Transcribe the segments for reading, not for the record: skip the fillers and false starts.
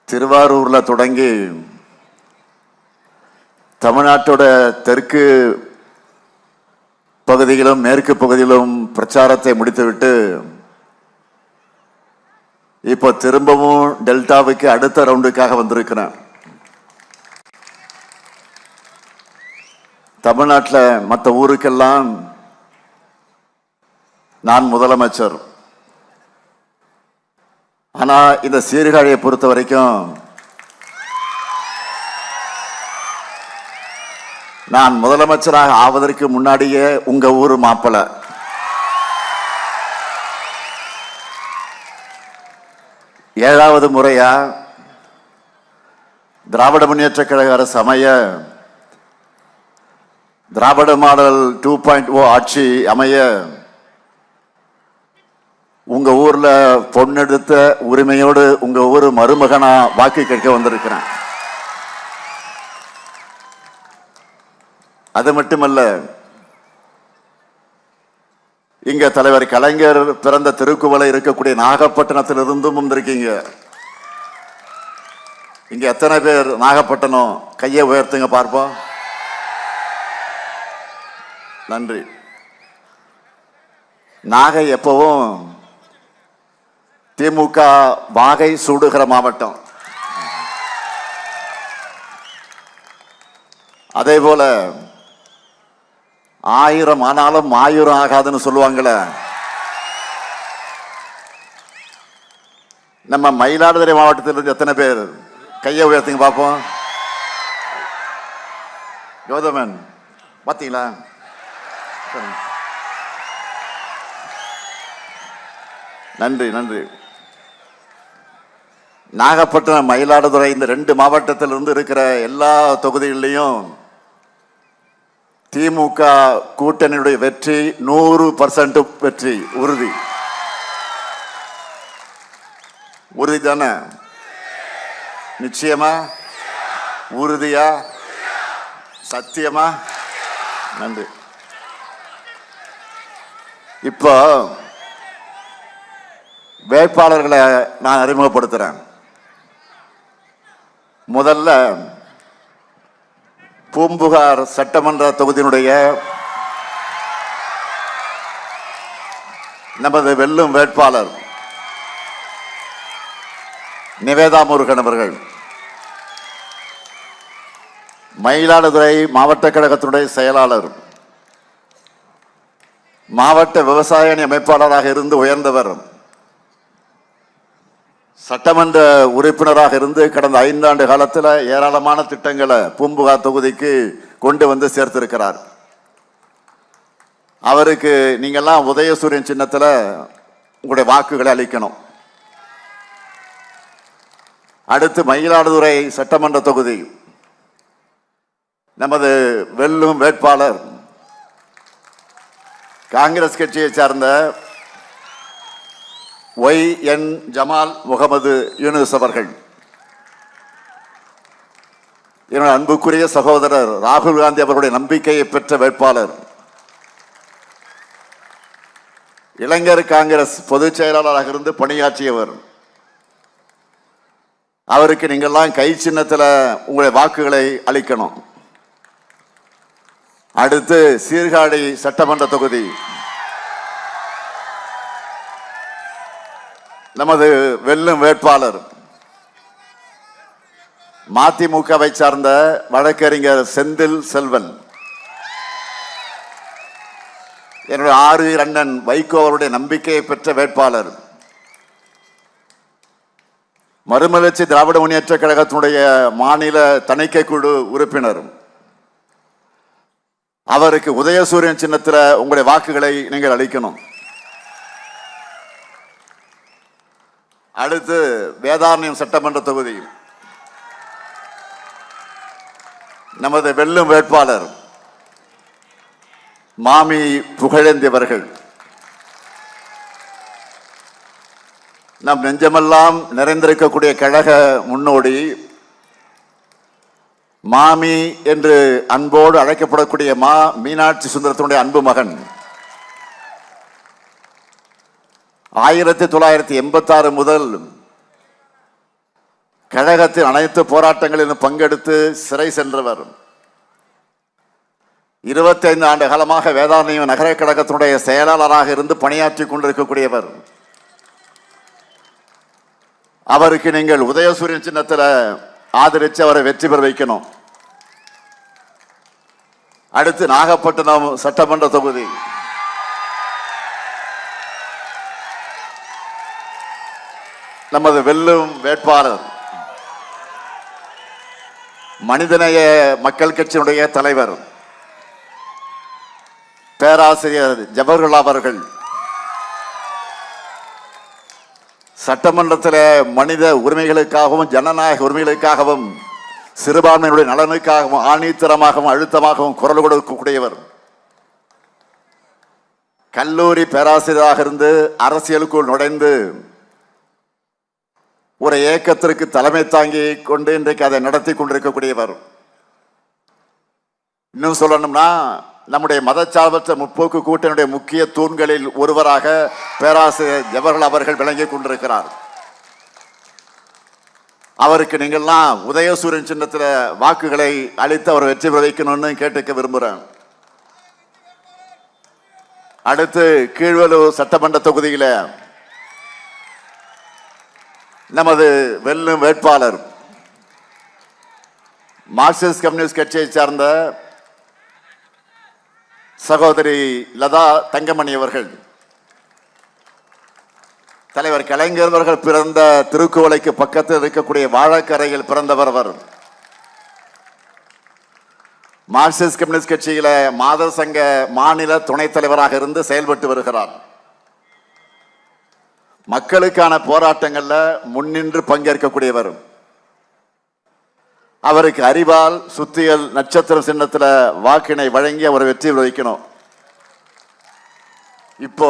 திருவாரூர்ல தொடங்கி தமிழ்நாட்டோட தெற்கு பகுதியிலும் மேற்கு பகுதியிலும் பிரச்சாரத்தை முடித்துவிட்டு இப்போ திரும்பவும் டெல்டாவுக்கு அடுத்த ரவுண்டுக்காக வந்திருக்கிறேன். தமிழ்நாட்டில் மற்ற ஊருக்கெல்லாம் நான் முதலமைச்சர். ஆனா இந்த சீர்காழியை பொறுத்த வரைக்கும் நான் முதலமைச்சராக ஆவதற்கு முன்னாடியே உங்க ஊர் மாப்பிள. ஏழாவது முறையா திராவிட முன்னேற்ற கழக அரசு அமைய, திராவிட மாடல் 2.0 ஆட்சி அமைய உங்க ஊர்ல பொண்ணெடுத்த உரிமையோடு உங்க ஊர் மருமகனா வாக்கு கேட்க வந்திருக்கிறேன். அது மட்டுமல்ல, இங்க தலைவர் கலைஞர் பிறந்த திருக்குவளை இருக்கக்கூடிய நாகப்பட்டினத்திலிருந்தும் வந்திருக்கீங்க. இங்க எத்தனை பேர் நாகப்பட்டினம்? கையை உயர்த்துங்க பார்ப்போம். நன்றி. நாகை எப்பவும் திமுக வாகை சூடுகிற மாவட்டம். அதே போல 1000 ஆனாலும் 1000 ஆகாதுன்னு சொல்லுவாங்களே, நம்ம மயிலாடுதுறை மாவட்டத்திலிருந்து எத்தனை பேர்? கையை உயர்த்துங்க பார்ப்போம். கௌதமன் பார்த்தீங்களா? நன்றி நன்றி. நாகப்பட்டினம், மயிலாடுதுறை இந்த 2 மாவட்டத்திலிருந்து இருக்கிற எல்லா தொகுதிகளிலையும் திமுக கூட்டணியுடைய வெற்றி 100% வெற்றி உறுதி. உறுதி தானே? நிச்சயமா? உறுதியா? சத்தியமா? நன்றி. இப்போ வேட்பாளர்களை நான் அறிமுகப்படுத்துறேன். முதல்ல பூம்புகார் சட்டமன்ற தொகுதியினுடைய நமது வெல்லும் வேட்பாளர் நிவேதா முருகன் அவர்கள். மயிலாடுதுறை மாவட்ட கழகத்தினுடைய செயலாளர், மாவட்ட விவசாய அணி அமைப்பாளராக இருந்து உயர்ந்தவர், சட்டமன்ற உறுப்பினராக இருந்து கடந்த 5 ஆண்டு காலத்தில் ஏராளமான திட்டங்களை பூம்புகார் தொகுதிக்கு கொண்டு வந்து சேர்த்திருக்கிறார். அவருக்கு நீங்கள்லாம் உதயசூரியன் சின்னத்தில் உங்களுடைய வாக்குகளை அளிக்கணும். அடுத்து மயிலாடுதுறை சட்டமன்ற தொகுதி நமது வெல்லும் வேட்பாளர் காங்கிரஸ் கட்சியை சார்ந்த YN ஜமால் முகமது யூனுஸ் அவர்கள். என்னுடைய அன்புக்குரிய சகோதரர் ராகுல் காந்தி அவருடைய நம்பிக்கையை பெற்ற வேட்பாளர், இளைஞர் காங்கிரஸ் பொதுச் செயலாளராக இருந்து பணியாற்றியவர். அவருக்கு நீங்கள்லாம் கை சின்னத்தில் உங்களுடைய வாக்குகளை அளிக்கணும். அடுத்து சீர்காழி சட்டமன்ற தொகுதி நமது வெல்லும் வேட்பாளர் மதிமுகவை சார்ந்த வழக்கறிஞர் செந்தில் செல்வன். என்னுடைய 6 அண்ணன் வைகோ அவருடைய நம்பிக்கையை பெற்ற வேட்பாளர், மறுமலர்ச்சி திராவிட முன்னேற்ற கழகத்தினுடைய மாநில தணிக்கை குழு உறுப்பினர். அவருக்கு உதயசூரியன் சின்னத்தில் உங்களுடைய வாக்குகளை நீங்கள் அளிக்கணும். அடுத்து வேதாரண்யம் சட்டமன்ற தொகுதி நமது வெல்லும் வேட்பாளர் மாமி புகழேந்தி அவர்கள். நம் நெஞ்சமெல்லாம் நிறைந்திருக்கக்கூடிய கழக முன்னோடி, மாமி என்று அன்போடு அழைக்கப்படக்கூடிய மீனாட்சி சுந்தரத்தினுடைய அன்பு மகன். 1986 முதல் கழகத்தின் அனைத்து போராட்டங்களிலும் பங்கெடுத்து சிறை சென்றவர். 25 ஆண்டு காலமாக வேதாரண்யம் நகர கழகத்தினுடைய செயலாளராக இருந்து பணியாற்றி கொண்டிருக்கக்கூடியவர். அவருக்கு நீங்கள் உதயசூரியன் சின்னத்தில் ஆதரித்து அவரை வெற்றி பெற வைக்கணும். அடுத்து நாகப்பட்டினம் சட்டமன்ற தொகுதி நமது வெல்லும் வேட்பாளர் மனிதநேய மக்கள் கட்சியினுடைய தலைவர் பேராசிரியர் ஜவஹர்லால் அவர்கள் சட்டமன்றத்தில் மனித உரிமைகளுக்காகவும் ஜனநாயக உரிமைகளுக்காகவும் சிறுபான்மையினுடைய நலனுக்காகவும் ஆணித்தரமாகவும் அழுத்தமாகவும் குரல் கொடுக்கக்கூடியவர். கல்லூரி பேராசிரியராக இருந்து அரசியலுக்குள் நுழைந்து ஒரு இயக்கத்திற்கு தலைமை தாங்கி கொண்டு இன்றைக்கு அதை நடத்தி கொண்டிருக்கக்கூடியவர். இன்னும் சொல்லணும்னா நம்முடைய மதச்சார்பற்ற முற்போக்கு கூட்டணியுடைய முக்கிய தூண்களில் ஒருவராக பேராசிரியர் ஜவஹர்லால் அவர்கள் விளங்கிக் கொண்டிருக்கிறார். அவருக்கு நீங்கள்லாம் உதயசூரியன் சின்னத்தில் வாக்குகளை அளித்து அவர் வெற்றி பெற வைக்கணும்னு கேட்டுக்க விரும்புகிறேன். அடுத்து கீழ்வலூர் சட்டமன்ற தொகுதியில் நமது வெல்லும் வேட்பாளர் மார்க்சிஸ்ட் கம்யூனிஸ்ட் கட்சியை சார்ந்த சகோதரி லதா தங்கமணி அவர்கள். தலைவர் கலைஞர் அவர்கள் பிறந்த திருக்குவளைக்கு பக்கத்தில் இருக்கக்கூடிய வாழக்கரையில் பிறந்தவர் அவர். மார்க்சிஸ்ட் கம்யூனிஸ்ட் கட்சியில மாதர் சங்க மாநில துணைத் தலைவராக இருந்து செயல்பட்டு வருகிறார். மக்களுக்கான போராட்டங்கள்ல முன்னின்று பங்கேற்கக்கூடியவர். அவருக்கு அறிவால் சுத்தியல் நட்சத்திரம் சின்னத்தில் வாக்கினை வழங்கி அவரை வெற்றி வைக்கணும். இப்போ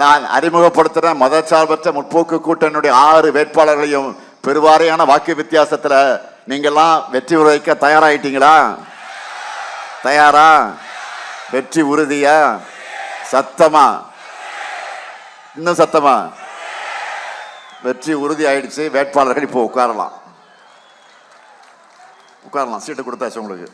நான் அறிமுகப்படுத்துற மதச்சார்பற்ற முற்போக்கு கூட்டணியுடைய 6 வேட்பாளர்களையும் பெருவாரியான வாக்கு வித்தியாசத்தில் நீங்கள்லாம் வெற்றி வைக்க தயாராயிட்டீங்களா? தயாரா? வெற்றி உறுதியா? சத்தமா? இன்னும் சத்தமா? வெற்றி உறுதி ஆயிடுச்சு. வேட்பாளர்கள் இப்போ உட்காரலாம். சீட்டு கொடுத்தாச்சு உங்களுக்கு.